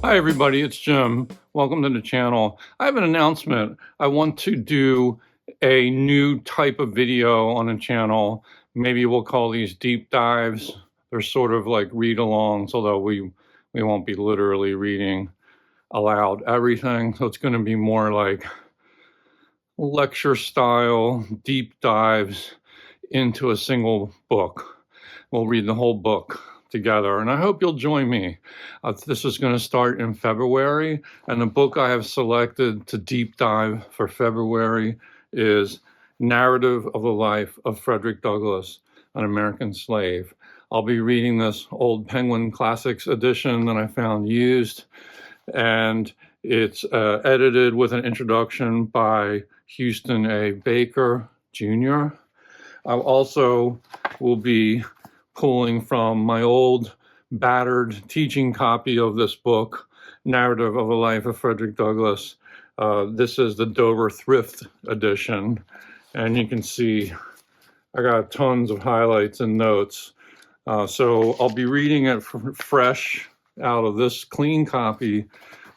Hi everybody, it's Jim. Welcome to the channel. I have an announcement. I want to do a new type of video on the channel. Maybe we'll call these deep dives. They're sort of like read-alongs, although we won't be literally reading aloud everything. So it's going to be more like lecture style deep dives into a single book. We'll read the whole book together, and I hope you'll join me. This is going to start in February, and the book I have selected to deep dive for February is Narrative of the Life of Frederick Douglass, an American Slave. I'll be reading this old Penguin Classics edition that I found used, and it's edited with an introduction by Houston A. Baker, Jr. I also will be pulling from my old battered teaching copy of this book, Narrative of the Life of Frederick Douglass. This is the Dover Thrift edition, and you can see I got tons of highlights and notes. So I'll be reading it fresh out of this clean copy,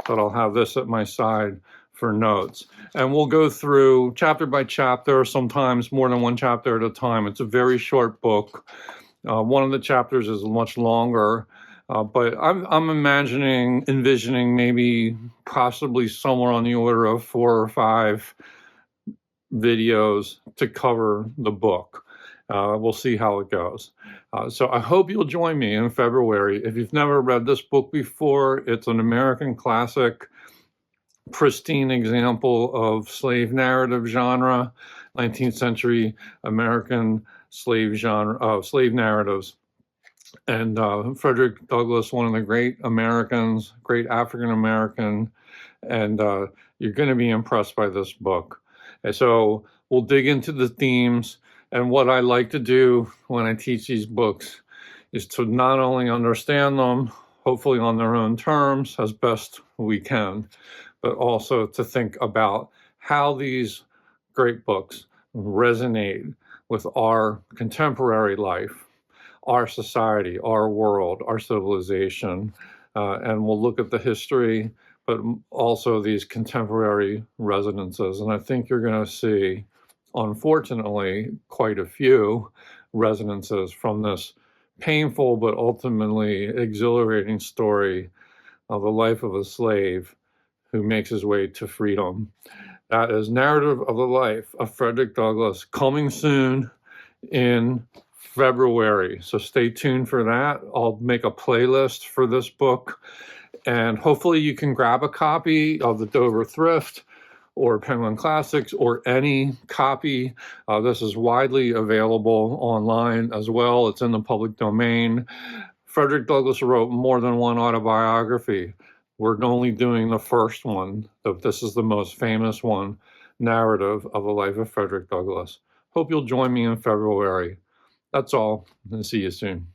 but I'll have this at my side for notes. And we'll go through chapter by chapter, sometimes more than one chapter at a time. It's a very short book. One of the chapters is much longer, but I'm envisioning maybe possibly somewhere on the order of 4 or 5 videos to cover the book. We'll see how it goes. So I hope you'll join me in February. If you've never read this book before, it's an American classic, pristine example of slave narrative genre, 19th century American slave genre, slave narratives. And Frederick Douglass, one of the great Americans, great African American, and you're going to be impressed by this book. And so we'll dig into the themes. And what I like to do when I teach these books is to not only understand them, hopefully on their own terms as best we can, but also to think about how these great books resonate with our contemporary life, our society, our world, our civilization. And we'll look at the history, but also these contemporary resonances. And I think you're going to see, unfortunately, quite a few resonances from this painful but ultimately exhilarating story of the life of a slave who makes his way to freedom. That is Narrative of the Life of Frederick Douglass, coming soon in February. So stay tuned for that. I'll make a playlist for this book, and hopefully you can grab a copy of the Dover Thrift or Penguin Classics or any copy. This is widely available online as well. It's in the public domain. Frederick Douglass wrote more than one autobiography. We're only doing the first one. This is the most famous one, Narrative of the Life of Frederick Douglass. Hope you'll join me in February. That's all, and see you soon.